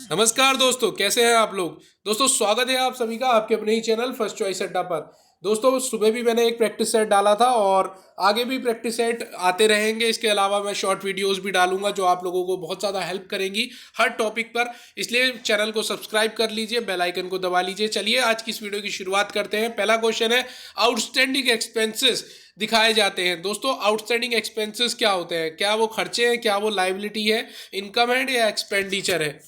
नमस्कार दोस्तों, कैसे हैं आप लोग। दोस्तों स्वागत है आप सभी का आपके अपने ही चैनल फर्स्ट चॉइस अड्डा पर। दोस्तों सुबह भी मैंने एक प्रैक्टिस सेट डाला था और आगे भी प्रैक्टिस सेट आते रहेंगे। इसके अलावा मैं शॉर्ट वीडियोस भी डालूंगा जो आप लोगों को बहुत ज़्यादा हेल्प करेंगी हर टॉपिक पर। इसलिए चैनल को सब्सक्राइब कर लीजिए, बेल आइकन को दबा लीजिए। चलिए आज की इस वीडियो की शुरुआत करते हैं। पहला क्वेश्चन है, आउटस्टैंडिंग एक्सपेंसेस दिखाए जाते हैं। दोस्तों आउटस्टैंडिंग एक्सपेंसेस क्या होते हैं? क्या वो खर्चे हैं, क्या वो लाइबिलिटी है, इनकम है या एक्सपेंडिचर है?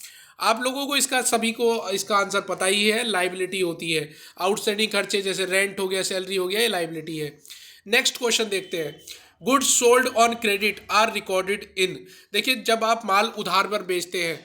आप लोगों को इसका सभी को इसका आंसर पता ही है, लाइबिलिटी होती है। आउटस्टैंडिंग खर्चे जैसे रेंट हो गया, सैलरी हो गया, ये लाइबिलिटी है। नेक्स्ट क्वेश्चन देखते हैं, goods sold on credit are recorded in. देखिए जब आप माल उधार पर बेचते हैं,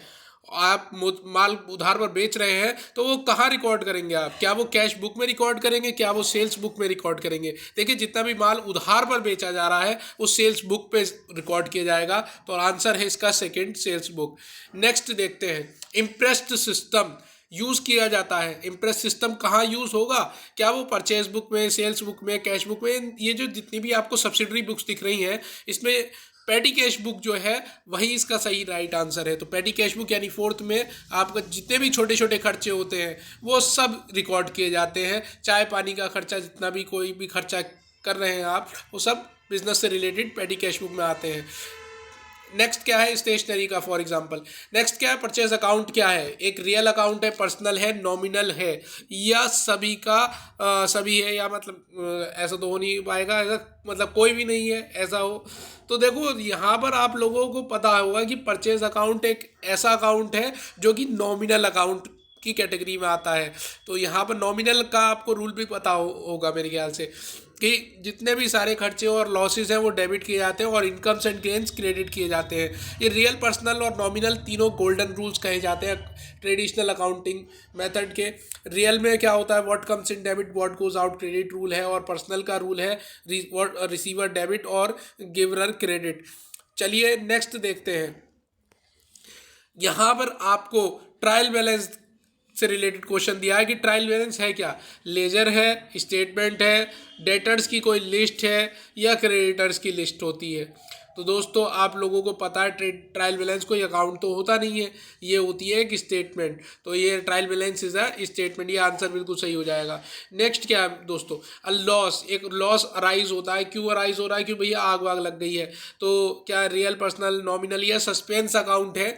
आप माल उधार पर बेच रहे हैं तो वो कहाँ रिकॉर्ड करेंगे आप? क्या वो कैश बुक में रिकॉर्ड करेंगे, क्या वो सेल्स बुक में रिकॉर्ड करेंगे? देखिए जितना भी माल उधार पर बेचा जा रहा है वो सेल्स बुक पे रिकॉर्ड किया जाएगा। तो आंसर है इसका सेकंड, सेल्स बुक। नेक्स्ट देखते हैं, इम्प्रेस्ड सिस्टम यूज किया जाता है। इम्प्रेस सिस्टम कहाँ यूज होगा? क्या वो परचेज बुक में, सेल्स बुक में, कैश बुक में? ये जो जितनी भी आपको सब्सिडरी बुक्स दिख रही हैं इसमें पेटी कैश बुक जो है वही इसका सही राइट आंसर है। तो पेटी कैश बुक यानी फोर्थ में आपका जितने भी छोटे छोटे खर्चे होते हैं वो सब रिकॉर्ड किए जाते हैं। चाय पानी का खर्चा, जितना भी कोई भी खर्चा कर रहे हैं आप, वो सब बिजनेस से रिलेटेड पेटी कैश बुक में आते हैं। नेक्स्ट क्या है, स्टेशनरी का फॉर एग्जांपल। नेक्स्ट क्या है, परचेज अकाउंट क्या है? एक रियल अकाउंट है, पर्सनल है, नॉमिनल है, या सभी का सभी है, या मतलब ऐसा तो हो नहीं पाएगा, ऐसा मतलब कोई भी नहीं है ऐसा हो। तो देखो यहाँ पर आप लोगों को पता होगा कि परचेज अकाउंट एक ऐसा अकाउंट है जो कि नॉमिनल अकाउंट की कैटेगरी में आता है। तो यहाँ पर नॉमिनल का आपको रूल भी पता होगा मेरे ख्याल से, कि जितने भी सारे खर्चे और लॉसेस हैं वो डेबिट किए जाते हैं और इनकम्स एंड गेन्स क्रेडिट किए जाते हैं। ये रियल, पर्सनल और नॉमिनल तीनों गोल्डन रूल्स कहे जाते हैं ट्रेडिशनल अकाउंटिंग मेथड के। रियल में क्या होता है, what comes in debit what goes out credit rule है, और पर्सनल का रूल है रिसीवर डेबिट और गिवरर क्रेडिट। चलिए नेक्स्ट देखते हैं, यहाँ पर आपको ट्रायल बैलेंस से रिलेटेड क्वेश्चन दिया है कि ट्रायल बैलेंस है क्या? लेजर है, स्टेटमेंट है, डेटर्स की कोई लिस्ट है, या क्रेडिटर्स की लिस्ट होती है? तो दोस्तों आप लोगों को पता है ट्रायल बैलेंस कोई अकाउंट तो होता नहीं है, ये होती है एक स्टेटमेंट। तो ये trial balance is a statement, ये आंसर बिल्कुल सही हो जाएगा। नेक्स्ट क्या है दोस्तों, अ लॉस। एक लॉस अराइज होता है, क्यों अराइज हो रहा है? क्यों भैया आग वाग लग गई है। तो क्या रियल, पर्सनल, नॉमिनल या सस्पेंस अकाउंट है?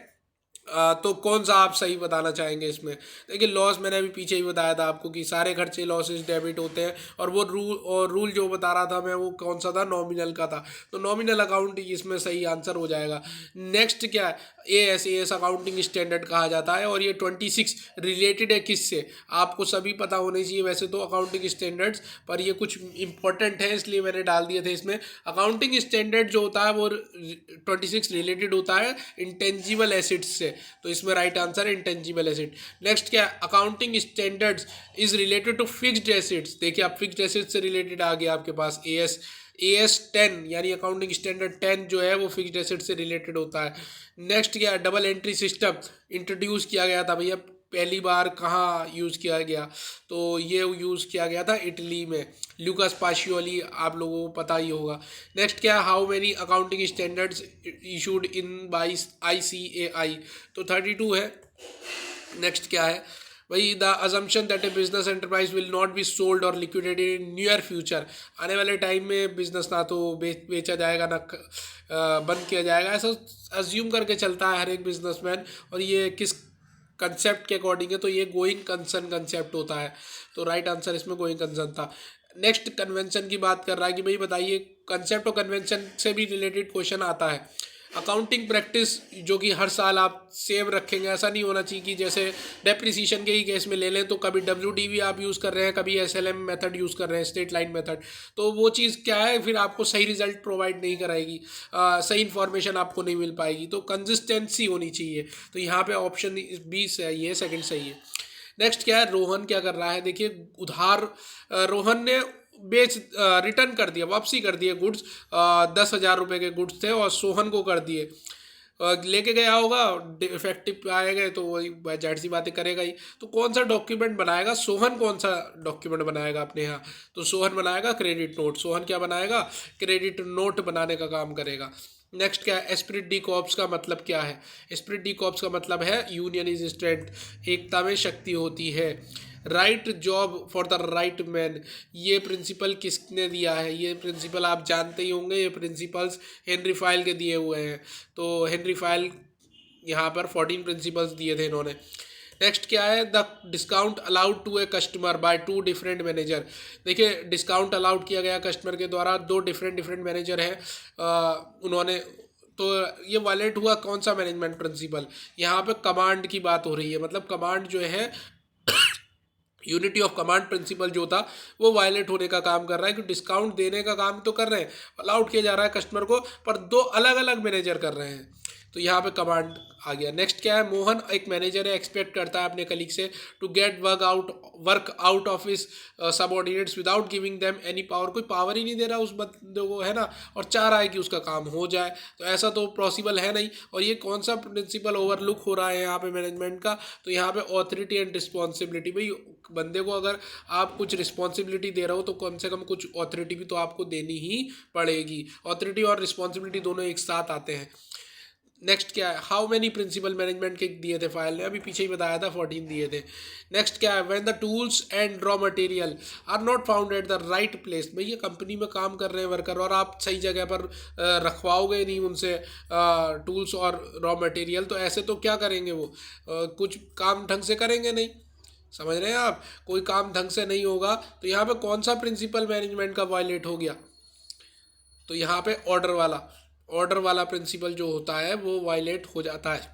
तो कौन सा आप सही बताना चाहेंगे इसमें? देखिए लॉस मैंने अभी पीछे ही बताया था आपको कि सारे खर्चे लॉसेस डेबिट होते हैं, और वो रूल जो बता रहा था मैं वो कौन सा था, नॉमिनल का था। तो नॉमिनल अकाउंट इसमें सही आंसर हो जाएगा। नेक्स्ट क्या है, एएस अकाउंटिंग स्टैंडर्ड कहा जाता है, और ये 26 रिलेटेड है किससे? आपको सभी पता होने चाहिए वैसे तो अकाउंटिंग स्टैंडर्ड्स, पर ये कुछ इंपॉर्टेंट है इसलिए मैंने डाल दिए थे इसमें। अकाउंटिंग स्टैंडर्ड जो होता है वो 26 रिलेटेड होता है इंटेंजिबल एसिड्स से। तो इसमें राइट आंसर है इंटेंजिबल एसेट। नेक्स्ट क्या है, accounting standards is related to fixed assets. देखिए आप फिक्स्ड एसेट्स से रिलेटेड आ गया आपके पास एएस 10 यानी अकाउंटिंग स्टैंडर्ड 10 जो है वो फिक्स्ड एसेट से रिलेटेड होता है। नेक्स्ट क्या है, डबल एंट्री सिस्टम इंट्रोड्यूस किया गया था भैया, पहली बार कहाँ यूज़ किया गया? तो ये यूज़ किया गया था इटली में, लुकास पाशियोली, आप लोगों को पता ही होगा। नेक्स्ट क्या है, how many accounting standards issued in by ICAI? तो 32 है। नेक्स्ट क्या है भाई, the assumption that A business enterprise will not be sold और लिक्विडेटेड इन नियर फ्यूचर। आने वाले टाइम में बिजनेस ना तो बेचा जाएगा ना बंद किया जाएगा, ऐसा अज्यूम करके चलता है हर एक बिजनेसमैन। और ये किस कंसेप्ट के अकॉर्डिंग है? तो ये गोइंग कंसर्न कंसेप्ट होता है। तो राइट आंसर इसमें गोइंग कंसर्न था। नेक्स्ट कन्वेंशन की बात कर रहा है कि भाई बताइए, कंसेप्ट और कन्वेंशन से भी रिलेटेड क्वेश्चन आता है। अकाउंटिंग प्रैक्टिस जो कि हर साल आप सेम रखेंगे, ऐसा नहीं होना चाहिए कि जैसे डेप्रिसिएशन के ही केस में ले लें तो कभी WDV आप यूज़ कर रहे हैं, कभी SLM मेथड यूज़ कर रहे हैं, स्ट्रेट लाइन मेथड। तो वो चीज़ क्या है, फिर आपको सही रिजल्ट प्रोवाइड नहीं कराएगी, सही इन्फॉर्मेशन आपको नहीं मिल पाएगी। तो कंसिस्टेंसी होनी चाहिए। तो यहाँ पे ऑप्शन बी सही है, सेकंड सही है। नेक्स्ट क्या है, रोहन क्या कर रहा है? देखिए उधार रोहन ने रिटर्न कर दिया, वापसी कर दिए गुड्स। 10,000 रुपये के गुड्स थे और सोहन को कर दिए। लेके गया होगा, डिफेक्टिव आए गए तो वही जाहिर सी बातें करेगा ही। तो कौन सा डॉक्यूमेंट बनाएगा सोहन? कौन सा डॉक्यूमेंट बनाएगा अपने यहाँ? तो सोहन बनाएगा क्रेडिट नोट। सोहन क्या बनाएगा? क्रेडिट नोट बनाने का काम करेगा। नेक्स्ट क्या है, एस्पिरिट डी कॉर्प्स का मतलब क्या है? एस्पिरिट डी कॉर्प्स का मतलब है यूनियन इज स्ट्रेंथ, एकता में शक्ति होती है। Right job for the right man, ये प्रिंसिपल किसने दिया है? ये प्रिंसिपल आप जानते ही होंगे, ये प्रिंसिपल्स हेनरी फाइल के दिए हुए हैं। तो हेनरी फाइल यहाँ पर 14 प्रिंसिपल्स दिए थे इन्होंने। नेक्स्ट क्या है, the discount allowed to a customer by two different manager. देखिए डिस्काउंट अलाउड किया गया कस्टमर के द्वारा, दो डिफरेंट मैनेजर हैं उन्होंने। तो ये वायलेट हुआ कौन सा मैनेजमेंट प्रिंसिपल? यहाँ पे कमांड की बात हो रही है, मतलब कमांड जो है यूनिटी ऑफ कमांड प्रिंसिपल जो था वो वायलेट होने का काम कर रहा है, कि डिस्काउंट देने का काम तो कर रहे हैं, अलाउड किया जा रहा है कस्टमर को, पर दो अलग अलग मैनेजर कर रहे हैं, तो यहाँ पे कमांड आ गया। नेक्स्ट क्या है, मोहन एक मैनेजर है, एक्सपेक्ट करता है अपने कलीग से to get work out of his subordinates without giving them any power. कोई पावर ही नहीं दे रहा उस बंदे को, है ना, और चाह रहा है कि उसका काम हो जाए, तो ऐसा तो पॉसिबल है नहीं। और ये कौन सा प्रिंसिपल ओवरलुक हो रहा है यहाँ पे मैनेजमेंट का? तो यहाँ पे ऑथोरिटी एंड रिस्पॉन्सिबिलिटी। भाई बंदे को अगर आप कुछ रिस्पॉन्सिबिलिटी दे रहे हो तो कम से कम कुछ ऑथोरिटी भी तो आपको देनी ही पड़ेगी। ऑथोरिटी और रिस्पॉन्सिबिलिटी दोनों एक साथ आते हैं। नेक्स्ट क्या है, हाउ मैनी प्रिंसिपल मैनेजमेंट के दिए थे फाइल ने, अभी पीछे ही बताया था 14 दिए थे। नेक्स्ट क्या है, when the tools and raw material are not found at the right place. भैया कंपनी में काम कर रहे हैं वर्कर और आप सही जगह पर रखवाओगे नहीं उनसे टूल्स और रॉ मटेरियल, तो ऐसे तो क्या करेंगे वो, कुछ काम ढंग से करेंगे नहीं। समझ रहे हैं आप, कोई काम ढंग से नहीं होगा, तो यहाँ पे कौन सा प्रिंसिपल मैनेजमेंट का वायलेट हो गया? तो यहाँ पे ऑर्डर वाला प्रिंसिपल जो होता है वो वायलेट हो जाता है।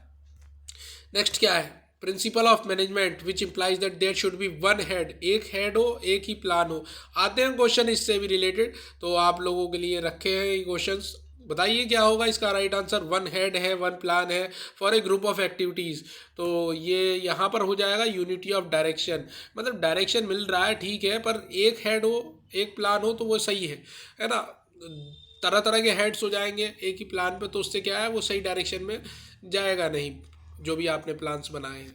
नेक्स्ट क्या है, principle of management which implies that there should be one head, एक हेड हो एक ही प्लान हो। आते हैं क्वेश्चन इससे भी रिलेटेड, तो आप लोगों के लिए रखे हैं ये क्वेश्चंस। बताइए क्या होगा इसका राइट आंसर? वन हेड है, वन प्लान है for a group of activities, तो ये यहाँ पर हो जाएगा यूनिटी ऑफ डायरेक्शन। मतलब डायरेक्शन मिल रहा है ठीक है, पर एक हेड हो एक प्लान हो तो वो सही है ना। तरह तरह के हेड्स हो जाएंगे एक ही प्लान पे, तो उससे क्या है वो सही डायरेक्शन में जाएगा नहीं, जो भी आपने प्लान्स बनाए हैं।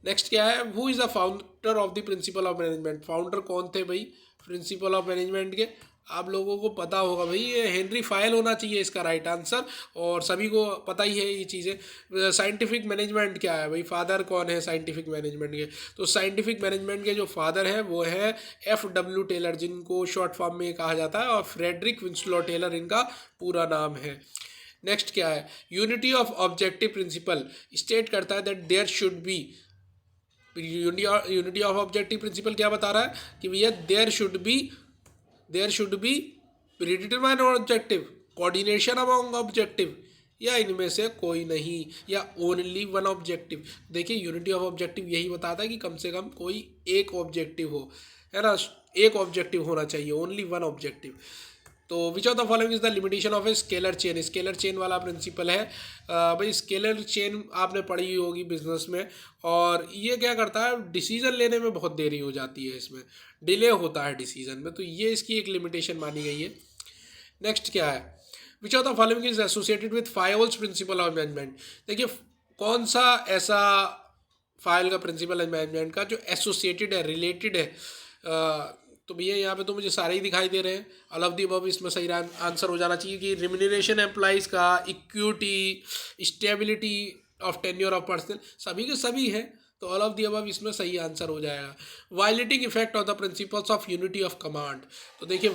नेक्स्ट क्या है, who is the founder of the principal of management. Founder कौन थे भाई प्रिंसिपल ऑफ मैनेजमेंट के? आप लोगों को पता होगा भाई, ये हेनरी फाइल होना चाहिए इसका राइट आंसर, और सभी को पता ही है ये चीज़ें। साइंटिफिक मैनेजमेंट क्या है भाई, फादर कौन है साइंटिफिक मैनेजमेंट के? तो साइंटिफिक मैनेजमेंट के जो फादर हैं वो है FW टेलर, जिनको शॉर्ट फॉर्म में कहा जाता है, और फ्रेडरिक विंसलो टेलर इनका पूरा नाम है। नेक्स्ट क्या है, unity of objective principle state करता है that there should be, unity of objective principle क्या बता रहा है कि भैया there should be predetermine objective, coordination among objective, या इनमें से कोई नहीं, या ओनली वन ऑब्जेक्टिव। देखिए यूनिटी ऑफ ऑब्जेक्टिव यही बताता है कि कम से कम कोई एक ऑब्जेक्टिव हो, है ना, एक ऑब्जेक्टिव होना चाहिए, ओनली वन ऑब्जेक्टिव। तो which of the following is the limitation of a scalar chain. Scalar chain वाला प्रिंसिपल है भाई, स्केलर चेन आपने पढ़ी होगी बिजनेस में, और ये क्या करता है, डिसीजन लेने में बहुत देरी हो जाती है, इसमें डिले होता है डिसीजन में, तो ये इसकी एक लिमिटेशन मानी गई है। नेक्स्ट क्या है, which of the following is associated with Fayol's principle of management. देखिए कौन सा ऐसा फाइल का प्रिंसिपल है मैनेजमेंट का जो एसोसिएटेड है, रिलेटेड है, तो भैया यहाँ पे तो मुझे सारे ही दिखाई दे रहे हैं। ऑल ऑफ द अबव इसमें सही आंसर हो जाना चाहिए, कि रिम्यूनरेशन एम्प्लॉइज का, equity, stability of tenure of person, सभी के सभी हैं, तो ऑल ऑफ द अबव इसमें सही आंसर हो जाएगा। Violating effect of the principles of unity of command, तो देखिए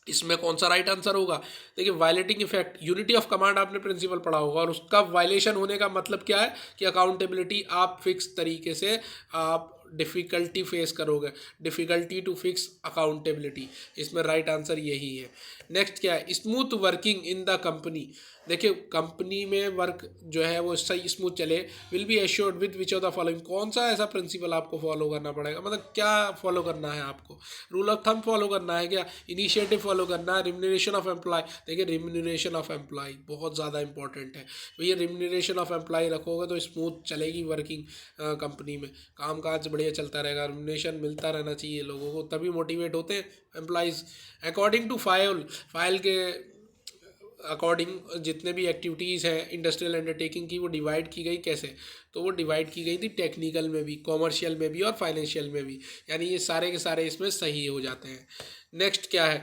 इसमें कौन सा राइट आंसर होगा? देखिए violating effect, unity of command आपने प्रिंसिपल पढ़ा होगा, और उसका वायलेशन होने का मतलब क्या है कि अकाउंटेबिलिटी आप फिक्स तरीके से आप डिफ़िकल्टी फेस करोगे, डिफ़िकल्टी टू फिक्स अकाउंटेबिलिटी, इसमें राइट आंसर यही है। नेक्स्ट क्या है, smooth working in the company. देखिए कंपनी में वर्क जो है वो सही स्मूथ चले, will be assured with which of the following. कौन सा ऐसा प्रिंसिपल आपको फॉलो करना पड़ेगा, मतलब क्या फॉलो करना है आपको? रूल ऑफ थंब फॉलो करना है क्या? इनिशिएटिव फॉलो करना है? Remuneration of employ. देखिए रिम्यूनरेशन ऑफ एम्प्लॉय बहुत ज़्यादा इंपॉर्टेंट है भैया, रिम्यूनरेशन ऑफ एम्प्लॉय रखोगे तो स्मूथ चलेगी वर्किंग कंपनी में, काम काज बढ़िया चलता रहेगा, रिम्यूनरेशन मिलता रहना चाहिए लोगों को, तभी मोटिवेट होते हैं एम्प्लॉयज़। अकॉर्डिंग टू फाइल के अकॉर्डिंग जितने भी एक्टिविटीज़ हैं इंडस्ट्रियल अंडरटेकिंग की, वो डिवाइड की गई कैसे? तो वो डिवाइड की गई थी टेक्निकल में भी, कॉमर्शियल में भी और फाइनेंशियल में भी, यानी ये सारे के सारे इसमें सही हो जाते हैं। नेक्स्ट क्या है,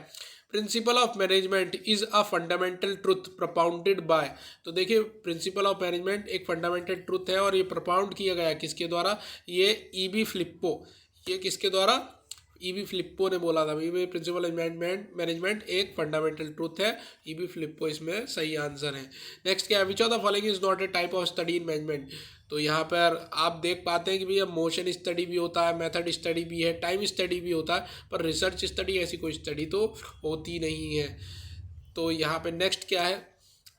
principle of management is a fundamental truth propounded by. तो देखिए प्रिंसिपल ऑफ मैनेजमेंट एक फंडामेंटल ट्रुथ है और ये प्रपाउंड किया गया किसके द्वारा, ये ईबी फ्लिप्पो। ये किसके द्वारा, ईबी फ्लिप्पो ने बोला था। ये प्रिंसिपल मैनेजमेंट एक फंडामेंटल ट्रुथ है, ईबी फ्लिप्पो इसमें सही आंसर है। नेक्स्ट क्या है, which of the following is not a type of study in management. तो यहाँ पर आप देख पाते हैं कि भैया मोशन स्टडी भी होता है, मेथड स्टडी भी है, टाइम स्टडी भी होता है, पर रिसर्च स्टडी ऐसी कोई स्टडी तो होती नहीं है। तो यहाँ पे नेक्स्ट क्या है,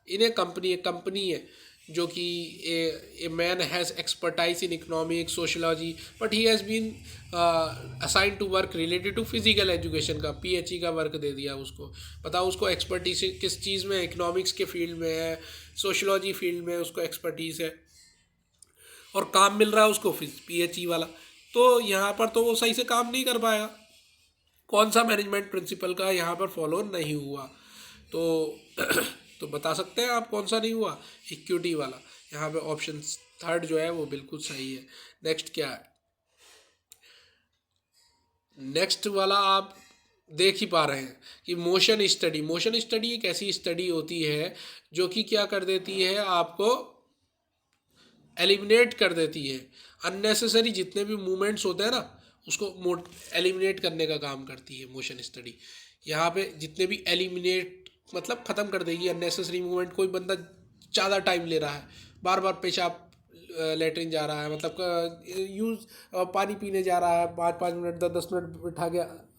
इन ए कंपनी है जो कि a man has expertise in economics sociology but he has been assign to work related to physical education का पीएचई का वर्क दे दिया उसको। बताओ उसको एक्सपर्टीज किस चीज़ में, इकोनॉमिक्स के फील्ड में है, सोशलॉजी फील्ड में उसको एक्सपर्टीज़ है और काम मिल रहा है उसको पीएचई वाला। तो यहाँ पर तो वो सही से काम नहीं कर पाएगा। कौन सा मैनेजमेंट प्रिंसिपल का यहाँ पर फॉलो नहीं हुआ, तो तो बता सकते हैं आप कौन सा नहीं हुआ, इक्विटी वाला। यहाँ पे ऑप्शन थर्ड जो है वो बिल्कुल सही है। नेक्स्ट क्या है, नेक्स्ट वाला आप देख ही पा रहे हैं कि मोशन स्टडी एक ऐसी स्टडी होती है जो कि क्या कर देती है, आपको एलिमिनेट कर देती है अननेसेसरी जितने भी मूवमेंट्स होते हैं ना, उसको एलिमिनेट करने का काम करती है मोशन स्टडी। यहाँ पे जितने भी एलिमिनेट मतलब ख़त्म कर देगी अननेसेसरी मूवमेंट। कोई बंदा ज़्यादा टाइम ले रहा है, बार बार पेशाब लेटरिन जा रहा है, मतलब यूज़ पानी पीने जा रहा है, 5-5 मिनट 10-10 मिनट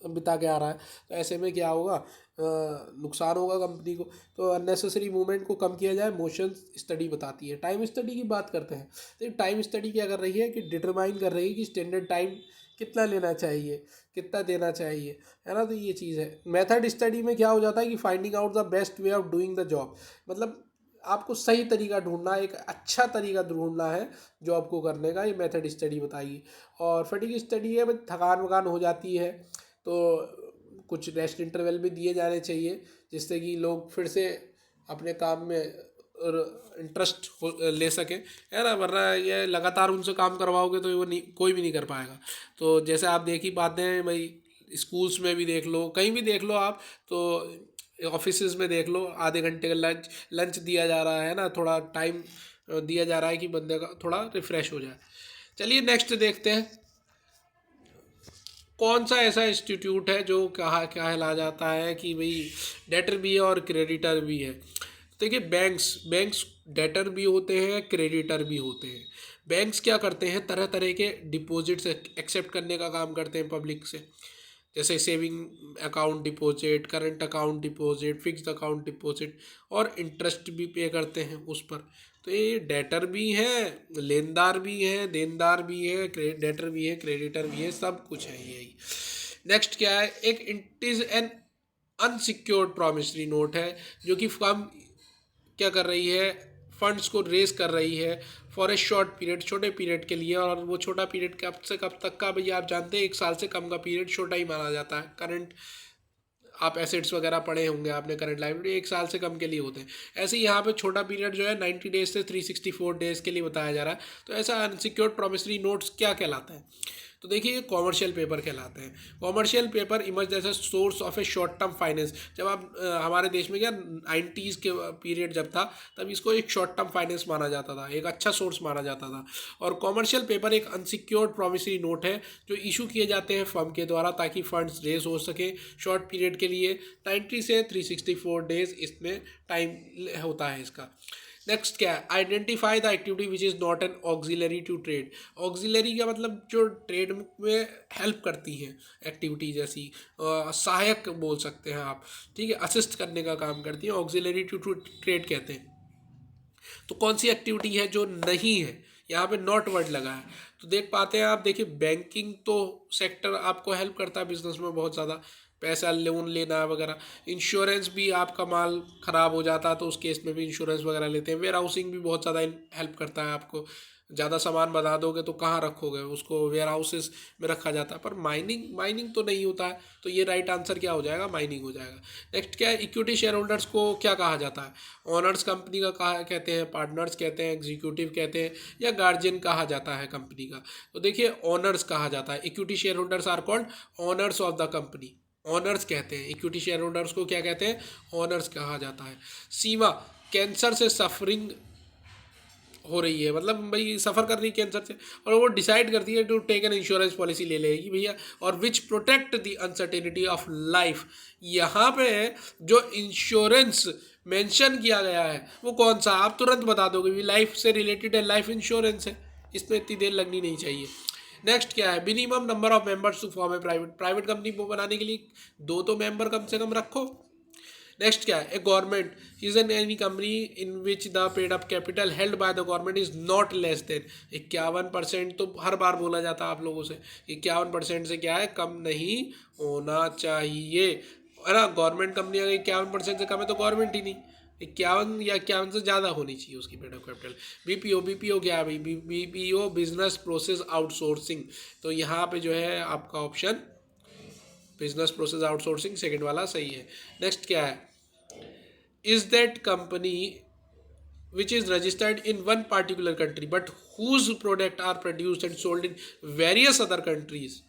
बिता के आ रहा है, तो ऐसे में क्या होगा, नुकसान होगा कंपनी को। तो अननेसेसरी मूवमेंट को कम किया जाए, मोशन स्टडी बताती है। टाइम स्टडी की बात करते हैं तो टाइम स्टडी क्या कर रही है कि डिटरमाइन कर रही है कि स्टैंडर्ड टाइम कितना लेना चाहिए, कितना देना चाहिए, है ना। तो ये चीज़ है। मेथड स्टडी में क्या हो जाता है कि finding out the best way of doing the job, मतलब आपको सही तरीका ढूंढना है, एक अच्छा तरीका ढूंढना है जॉब को करने का, ये मेथड स्टडी बताइए। और फटीग स्टडी है, थकान वकान हो जाती है तो कुछ रेस्ट इंटरवल भी दिए जाने चाहिए जिससे कि लोग फिर से अपने काम में इंटरेस्ट ले सके, है ना। वरना ये लगातार उनसे काम करवाओगे तो वो नहीं, कोई भी नहीं कर पाएगा। तो जैसे आप देख ही पाते हैं भाई, स्कूल्स में भी देख लो, कहीं भी देख लो आप, तो ऑफिसेज में देख लो, आधे घंटे का लंच दिया जा रहा है ना, थोड़ा टाइम दिया जा रहा है कि बंदे का थोड़ा रिफ़्रेश हो जाए। चलिए नेक्स्ट देखते हैं, कौन सा ऐसा इंस्टीट्यूट है जो कहला जाता है कि भाई डेटर भी है और क्रेडिटर भी है। देखिए बैंक्स डेटर भी होते हैं, क्रेडिटर भी होते हैं। बैंक्स क्या करते हैं, तरह तरह के डिपॉजिट्स एक्सेप्ट करने का काम करते हैं पब्लिक से, जैसे saving account deposit, current account deposit, fixed account deposit, और इंटरेस्ट भी पे करते हैं उस पर। तो ये डेटर भी है, लेनदार भी है, देनदार भी है, डेटर भी है, क्रेडिटर भी है, सब कुछ है यही। नेक्स्ट क्या है, एक it is an unsecured promissory note है जो कि फर्म क्या कर रही है, फंड्स को रेज कर रही है फॉर ए शॉर्ट पीरियड, छोटे पीरियड के लिए। और वो छोटा पीरियड कब से कब तक का, भैया आप जानते हैं 1 साल से कम का पीरियड छोटा ही माना जाता है। करंट आप एसेट्स वगैरह पढ़े होंगे आपने, करंट लायबिलिटी 1 साल से कम के लिए होते हैं। ऐसे ही यहाँ पे छोटा पीरियड जो है 90 डेज से 364 डेज के लिए बताया जा रहा है। तो ऐसा अनसिक्योर्ड प्रॉमिसरी नोट्स क्या कहलाते हैं, तो देखिए ये कॉमर्शियल पेपर कहलाते हैं। Commercial paper emerge as a source of a short term finance. जब आप हमारे देश में क्या 90s के पीरियड जब था, तब इसको एक शॉर्ट टर्म फाइनेंस माना जाता था, एक अच्छा सोर्स माना जाता था। और कॉमर्शियल पेपर एक अनसिक्योर्ड प्रॉमिसरी नोट है जो इशू किए जाते हैं फर्म के द्वारा ताकि फंड्स रेज हो सके शॉर्ट पीरियड के लिए। 90 से 364 डेज इसमें टाइम होता है इसका। नेक्स्ट क्या है, identify the activity which is not an auxiliary to trade. Auxiliary का मतलब जो ट्रेड में हेल्प करती हैं एक्टिविटी, जैसी सहायक बोल सकते हैं आप, ठीक है, असिस्ट करने का काम करती हैं, ऑक्सिलरी टू ट्रेड कहते हैं। तो कौन सी एक्टिविटी है जो नहीं है, यहाँ पे नॉट वर्ड लगा है। तो देख पाते हैं आप, देखिए बैंकिंग तो सेक्टर आपको हेल्प करता है बिजनेस में बहुत ज़्यादा, पैसा लोन लेना वगैरह। इंश्योरेंस भी, आपका माल ख़राब हो जाता है तो उस केस में भी इंश्योरेंस वगैरह लेते हैं। वेयर हाउसिंग भी बहुत ज़्यादा हेल्प करता है आपको, ज़्यादा सामान बना दोगे तो कहाँ रखोगे उसको, वेयर हाउसेस में रखा जाता है। पर माइनिंग तो नहीं होता है, तो ये राइट आंसर क्या हो जाएगा, माइनिंग हो जाएगा। नेक्स्ट क्या है, इक्विटी शेयर होल्डर्स को क्या कहा जाता है, ऑनर्स कंपनी का कहा कहते हैं, पार्टनर्स कहते हैं, एग्जीक्यूटिव कहते हैं, या गार्जियन कहा जाता है कंपनी का। तो देखिए ऑनर्स कहा जाता है, equity share holders are called owners of the company, owners कहते हैं। इक्विटी शेयर होल्डर्स को क्या कहते हैं? ऑनर्स कहा जाता है। सीमा, कैंसर से सफरिंग हो रही है, मतलब भाई सफ़र कर रही है कैंसर से, और वो डिसाइड करती है to take an insurance policy ले लेगी भैया, और which protect the uncertainty of life. यहाँ पे जो इंश्योरेंस मेंशन किया गया है वो कौन सा, आप तुरंत बता दोगे भी लाइफ से रिलेटेड है, लाइफ इंश्योरेंस है, इसमें इतनी देर लगनी नहीं चाहिए। नेक्स्ट क्या है? Minimum number of members to form a private company को बनाने के लिए दो तो मेंबर कम से कम रखो। नेक्स्ट क्या है? A government is an any company in which the paid up capital held by the government is not less than 51%। तो हर बार बोला जाता है आप लोगों से, 51% से क्या है? कम नहीं होना चाहिए, है ना। गवर्नमेंट कंपनी अगर 51% से कम है तो गवर्नमेंट ही नहीं, 51 या 51 से ज़्यादा होनी चाहिए उसकी पेड अप कैपिटल। बीपीओ क्या है भाई? BPO business process outsourcing. तो यहाँ पे जो है आपका option business process outsourcing second वाला सही है। नेक्स्ट क्या है? Is that company which is registered in one particular country but whose product are produced and sold in various other countries।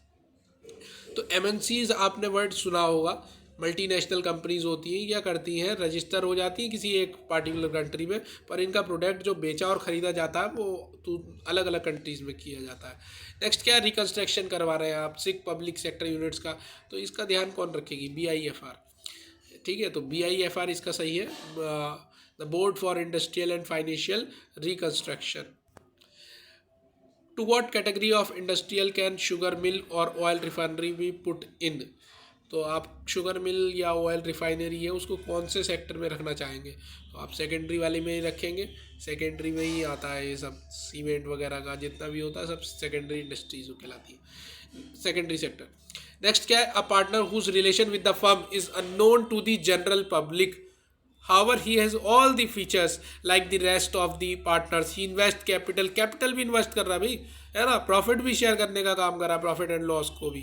तो एमएनसीज आपने वर्ड सुना होगा, मल्टीनेशनल कंपनीज होती हैं, क्या करती हैं? रजिस्टर हो जाती हैं किसी एक पार्टिकुलर कंट्री में, पर इनका प्रोडक्ट जो बेचा और ख़रीदा जाता है वो तो अलग अलग कंट्रीज़ में किया जाता है। नेक्स्ट क्या? रिकन्स्ट्रक्शन करवा रहे हैं आप सिक पब्लिक सेक्टर यूनिट्स का, तो इसका ध्यान कौन रखेगी? BIFR, ठीक है। तो BIFR इसका सही है, the board for industrial and financial reconstruction. To what category of industrial can sugar mill और oil refinery be put in. तो आप शुगर मिल या ऑयल रिफाइनरी है उसको कौन से सेक्टर में रखना चाहेंगे? तो आप सेकेंडरी वाले में ही रखेंगे, सेकेंडरी में ही आता है ये सब, सीमेंट वगैरह का जितना भी होता है सब सेकेंडरी इंडस्ट्रीज कहलाती है, सेकेंडरी सेक्टर। नेक्स्ट क्या है? A partner whose relation with the firm is unknown to the general public, however he has all the features like the rest of the partners, he invest capital भी invest कर रहा है भाई, है ना। Profit भी शेयर करने का काम कर रहा है, प्रॉफिट एंड लॉस को भी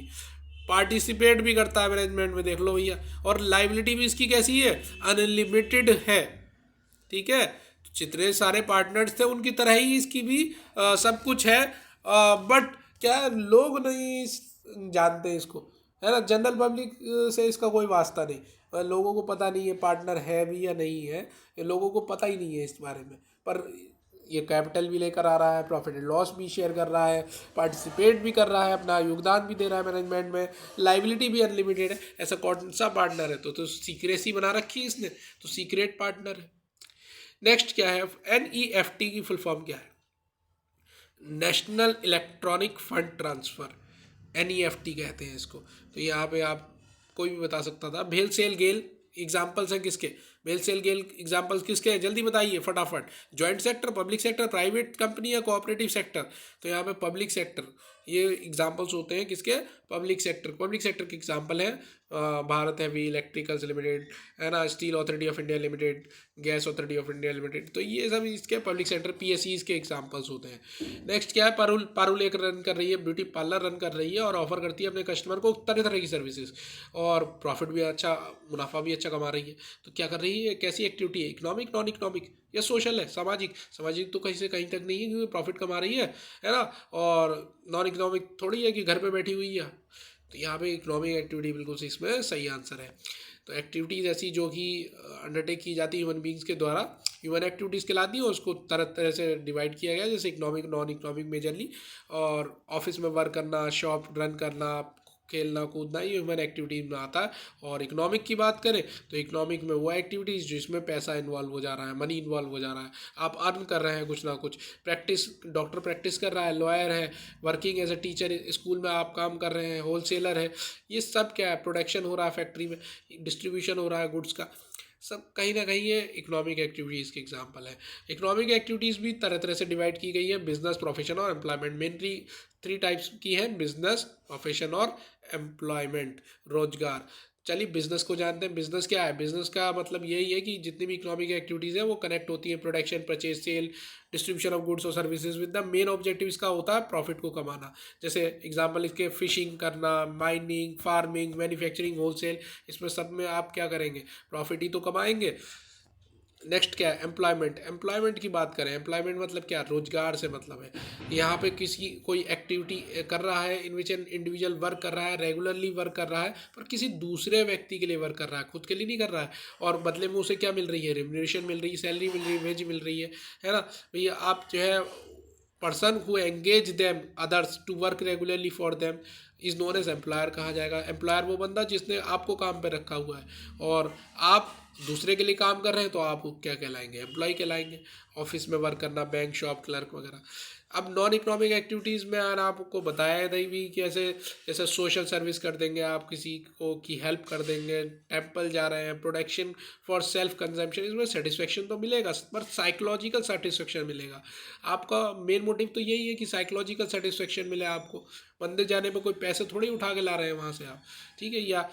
पार्टिसिपेट भी करता है मैनेजमेंट में, देख लो भैया। और लाइबिलिटी भी इसकी कैसी है? अनलिमिटेड है, ठीक है। तो जितने सारे पार्टनर्स थे उनकी तरह ही इसकी भी सब कुछ है, बट क्या है, लोग नहीं जानते इसको, है ना। जनरल पब्लिक से इसका कोई वास्ता नहीं, लोगों को पता नहीं है पार्टनर है भी या नहीं है, ये लोगों को पता ही नहीं है इस बारे में। पर ये कैपिटल भी लेकर आ रहा है, प्रॉफिट एंड लॉस भी शेयर कर रहा है, पार्टिसिपेट भी कर रहा है, अपना योगदान भी दे रहा है मैनेजमेंट में, लाइबिलिटी भी अनलिमिटेड है। ऐसा कौन सा पार्टनर है? तो सीक्रेसी बना रखी है इसने, तो सीक्रेट पार्टनर है। नेक्स्ट क्या है? NEFT की फुल फॉर्म क्या है? National electronic fund transfer, NEFT कहते हैं इसको। तो यहाँ पे आप कोई भी बता सकता था। भेल सेल गेल एग्जाम्पल्स हैं किसके? भेल सेल गेल एग्जाम्पल्स किसके हैं? जल्दी बताइए फटाफट। Joint sector, public sector, private company या कोऑपरेटिव सेक्टर? तो यहाँ पे पब्लिक सेक्टर, ये एग्जाम्पल्स होते हैं किसके? Public sector. पब्लिक सेक्टर के एग्जाम्पल हैं भारत हैवी इलेक्ट्रिकल्स लिमिटेड, है ना, steel authority of India limited, gas authority of India limited. तो ये सब इसके पब्लिक सेक्टर PSEs के एग्जाम्पल्स होते हैं। नेक्स्ट क्या है? पारुल एक रन कर रही है, ब्यूटी पार्लर रन कर रही है और ऑफर करती है अपने कस्टमर को तरह तरह की सर्विसेज, और प्रॉफिट भी अच्छा, मुनाफा भी अच्छा कमा रही है। तो क्या कर रही है? कैसी एक्टिविटी है? इकोनॉमिक, नॉन इकोनॉमिक या सोशल है? सामाजिक। सामाजिक तो कहीं से कहीं तक नहीं है क्योंकि प्रॉफिट कमा रही है ना। और नॉन इकोनॉमिक थोड़ी है कि घर पे बैठी हुई है। तो यहाँ पे इकोनॉमिक एक्टिविटी बिल्कुल से इसमें सही आंसर है। तो एक्टिविटीज़ ऐसी जो कि अंडरटेक की जाती है ह्यूमन बींग्स के द्वारा, ह्यूमन एक्टिविटीज़ कहलाती है, उसको तरह तरह से डिवाइड किया गया, जैसे इकोनॉमिक, नॉन इकोनॉमिक मेजरली। और ऑफिस में वर्क करना, शॉप रन करना, खेलना कूदना, ये ह्यूमन एक्टिविटीज में आता है। और इकोनॉमिक की बात करें तो इकोनॉमिक में वो एक्टिविटीज़ जिसमें पैसा इन्वॉल्व हो जा रहा है, मनी इन्वॉल्व हो जा रहा है, आप अर्न कर रहे हैं कुछ ना कुछ। प्रैक्टिस, डॉक्टर प्रैक्टिस कर रहा है, लॉयर है, working as a teacher, school में आप काम कर रहे हैं, होलसेलर है, ये सब क्या है? प्रोडक्शन हो रहा है फैक्ट्री में, डिस्ट्रीब्यूशन हो रहा है गुड्स का, सब कहीं ना कहीं ये इकोनॉमिक एक्टिविटीज़ के एग्जांपल है। इकोनॉमिक एक्टिविटीज़ भी तरह तरह से डिवाइड की गई है, बिजनेस, प्रोफेशन और एम्प्लॉयमेंट। मेनली 3 टाइप्स की है, बिजनेस, प्रोफेशन और एम्प्लॉयमेंट, रोजगार। चलिए बिजनेस को जानते हैं। बिजनेस क्या है? बिजनेस का मतलब यही है कि जितनी भी इकोनॉमिक एक्टिविटीज़ है वो कनेक्ट होती हैं production, purchase, sale, distribution of goods और services with the main objective इसका होता है प्रॉफिट को कमाना। जैसे एग्जांपल इसके फिशिंग करना, माइनिंग, फार्मिंग, मैन्युफैक्चरिंग, होलसेल, इसमें सब में आप क्या करेंगे? प्रॉफिट ही तो कमाएंगे। नेक्स्ट क्या है, एम्प्लॉयमेंट। एम्प्लॉयमेंट की बात करें, एम्प्लॉयमेंट मतलब क्या, रोजगार से मतलब है। यहाँ पे किसी कोई एक्टिविटी कर रहा है, इन विच एन इंडिविजुअल वर्क कर रहा है, रेगुलरली वर्क कर रहा है, पर किसी दूसरे व्यक्ति के लिए वर्क कर रहा है, खुद के लिए नहीं कर रहा है। और बदले में उसे क्या मिल रही है, रेम्यूनरेशन मिल रही है, सैलरी मिल रही है, वेज मिल रही है ना भैया। आप जो है, person who engage them others to work regularly for them is known as employer कहा जाएगा। एम्प्लॉयर वो बंदा जिसने आपको काम पे रखा हुआ है और आप दूसरे के लिए काम कर रहे हैं, तो आप क्या कहलाएंगे, एम्प्लॉय कहलाएंगे। ऑफिस में वर्क करना, बैंक, शॉप, क्लर्क वगैरह। अब नॉन इकोनॉमिक एक्टिविटीज़ में यार आपको बताया था भी कि ऐसे जैसे सोशल सर्विस कर देंगे, आप किसी को की हेल्प कर देंगे, टेम्पल जा रहे हैं, प्रोडक्शन फॉर सेल्फ कंजम्पशन, इसमें सेटिस्फेक्शन तो मिलेगा, पर साइकोलॉजिकल सेटिस्फेक्शन मिलेगा। आपका मेन मोटिव तो यही है कि साइकोलॉजिकल सेटिस्फेक्शन मिले आपको। मंदिर जाने पर कोई पैसे थोड़ी उठा के ला रहे हैं वहाँ से आप, ठीक है, या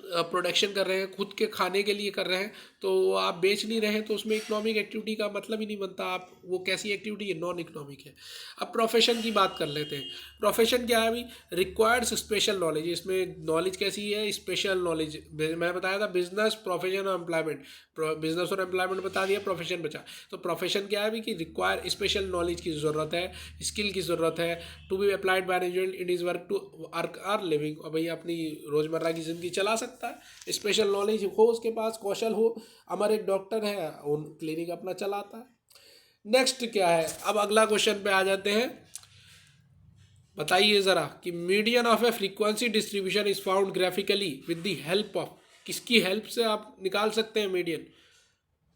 प्रोडक्शन कर रहे हैं, खुद के खाने के लिए कर रहे हैं, तो आप बेच नहीं रहे हैं, तो उसमें इकोनॉमिक एक्टिविटी का मतलब ही नहीं बनता। आप वो कैसी एक्टिविटी है, नॉन इकोनॉमिक है। अब प्रोफेशन की बात कर लेते हैं। प्रोफेशन क्या है अभी, रिक्वायर्ड्स स्पेशल नॉलेज। इसमें नॉलेज कैसी है, स्पेशल नॉलेज। मैंने बताया था बिजनेस, प्रोफेशन और एम्प्लॉयमेंट। बिजनेस और एम्प्लॉयमेंट बता दिया, प्रोफेशन बचा। तो प्रोफेशन क्या है अभी कि रिक्वायर स्पेशल नॉलेज की ज़रूरत है, स्किल की ज़रूरत है, to be applied by individual in his work to earn or living. और भैया अपनी रोज़मर्रा की ज़िंदगी चला सकता है, स्पेशल नॉलेज हो, उसके पास कौशल हो। हमारे एक डॉक्टर है, उन क्लिनिक अपना चलाता है। नेक्स्ट क्या है, अब अगला क्वेश्चन पे आ जाते हैं। बताइए ज़रा कि median of A frequency distribution is found graphically with the help of, किसकी हेल्प से आप निकाल सकते हैं मीडियन।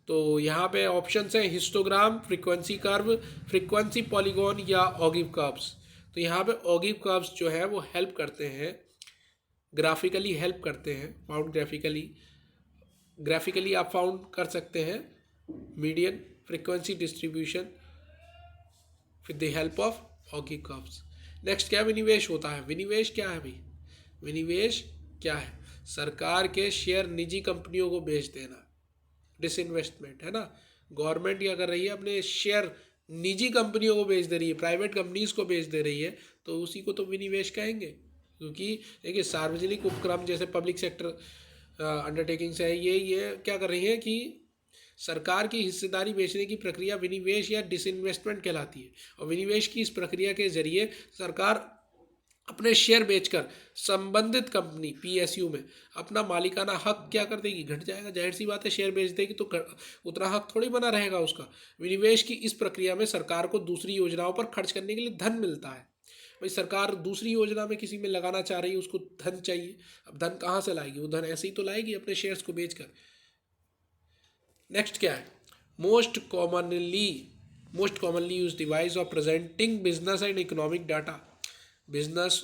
तो यहाँ पे ऑप्शन है histogram, frequency curve, frequency polygon या ऑगिव कर्व्स। तो यहाँ पे ऑगिव कर्व्स जो है वो हेल्प करते हैं, ग्राफिकली हेल्प करते हैं, फाउंड ग्राफिकली। ग्राफिकली आप फाउंड कर सकते हैं median frequency distribution with the help of ogive curves. Next क्या विनिवेश होता है, विनिवेश क्या है भाई, विनिवेश क्या है, सरकार के शेयर निजी कंपनियों को बेच देना, डिसइन्वेस्टमेंट है ना। गवर्नमेंट क्या कर रही है, अपने शेयर निजी कंपनियों को बेच दे रही है, प्राइवेट कंपनीज को बेच दे रही है, तो उसी को तो विनिवेश कहेंगे। क्योंकि देखिए सार्वजनिक उपक्रम जैसे पब्लिक सेक्टर अंडरटेकिंग्स है, ये क्या कर रही है कि सरकार की हिस्सेदारी बेचने की प्रक्रिया विनिवेश या डिसइन्वेस्टमेंट कहलाती है। और विनिवेश की इस प्रक्रिया के जरिए सरकार अपने शेयर बेचकर संबंधित कंपनी पीएसयू में अपना मालिकाना हक क्या कर देगी, घट जाएगा। जाहिर सी बात है, शेयर बेच देगी तो उतना हक थोड़ी बना रहेगा उसका। विनिवेश की इस प्रक्रिया में सरकार को दूसरी योजनाओं पर खर्च करने के लिए धन मिलता है। भाई सरकार दूसरी योजना में किसी में लगाना चाह रही है, उसको धन चाहिए। अब धन कहाँ से लाएगी, वो धन ऐसे ही तो लाएगी अपने शेयर्स को बेचकर। नेक्स्ट क्या है, most commonly use device of presenting business and economic data. Business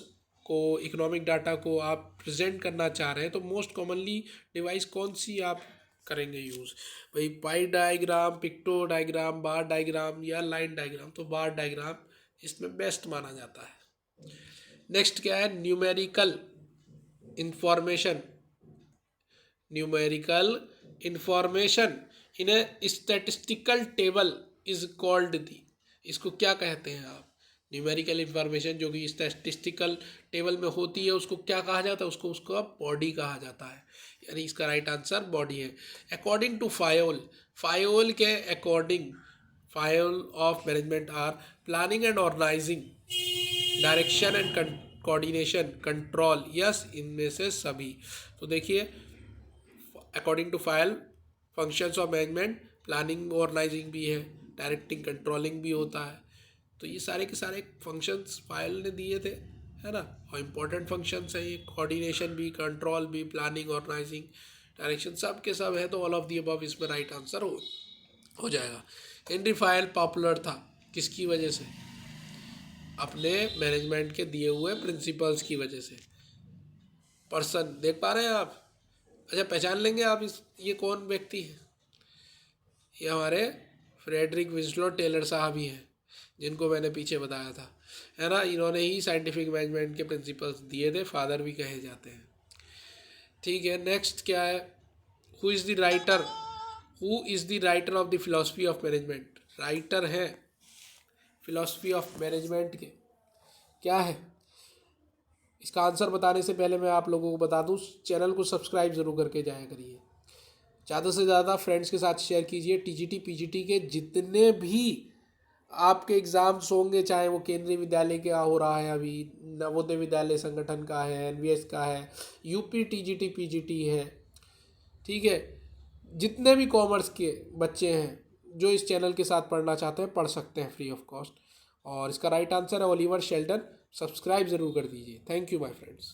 को, इकोनॉमिक डाटा को आप प्रेजेंट करना चाह रहे हैं, तो मोस्ट कॉमनली डिवाइस कौन सी आप करेंगे यूज़। भाई पाई डायग्राम, पिक्टो डायग्राम, बार डायग्राम या लाइन डायग्राम। तो बार डायग्राम इसमें बेस्ट माना जाता है। नेक्स्ट क्या है, numerical information. Numerical information in A statistical table is called the. इसको क्या कहते हैं आप, न्यूमेरिकल इंफॉर्मेशन जो कि स्टैटिस्टिकल टेबल में होती है, उसको क्या कहा जाता है, उसको उसका बॉडी कहा जाता है। यानी इसका राइट आंसर बॉडी है। अकॉर्डिंग टू फायोल, फायोल के according, Fayol of management are planning and organizing, direction and coordination, control. Yes, इनमें से सभी। तो देखिए according to Fayol functions of management, planning organizing भी है, डायरेक्टिंग कंट्रोलिंग भी होता है। तो ये सारे के सारे फंक्शंस फाइल ने दिए थे, है ना। और इम्पोर्टेंट फंक्शंस हैं ये, कोऑर्डिनेशन भी, कंट्रोल भी, प्लानिंग, ऑर्गेनाइजिंग, डायरेक्शन, सब के सब है। तो ऑल ऑफ दी अबव इसमें राइट आंसर हो जाएगा। हेनरी फाइल पॉपुलर था किसकी वजह से, अपने मैनेजमेंट के दिए हुए प्रिंसिपल्स की वजह से। पर्सन देख पा रहे हैं आप, अच्छा पहचान लेंगे आप ये कौन व्यक्ति है, ये हमारे फ्रेडरिक विंसलो टेलर साहब ही हैं, जिनको मैंने पीछे बताया था, है ना। इन्होंने ही साइंटिफिक मैनेजमेंट के प्रिंसिपल्स दिए थे, फादर भी कहे जाते हैं। ठीक है, नेक्स्ट क्या है, who is the writer of the philosophy of management. Writer है फिलोसफी ऑफ मैनेजमेंट के, क्या है। इसका आंसर बताने से पहले मैं आप लोगों को बता दूं, चैनल को सब्सक्राइब ज़रूर करके जाया करिए। ज़्यादा से ज़्यादा फ्रेंड्स के साथ शेयर कीजिए। टीजीटी पीजीटी के जितने भी आपके एग्ज़ाम्स होंगे, चाहे वो केंद्रीय विद्यालय का हो रहा है, अभी नवोदय विद्यालय संगठन का है, एनवीएस का है, यूपी टीजीटी पीजीटी है, ठीक है, जितने भी कॉमर्स के बच्चे हैं जो इस चैनल के साथ पढ़ना चाहते हैं पढ़ सकते हैं फ्री ऑफ कॉस्ट। और इसका राइट आंसर है ओलिवर शेल्डन। सब्सक्राइब ज़रूर कर दीजिए। Thank you my friends.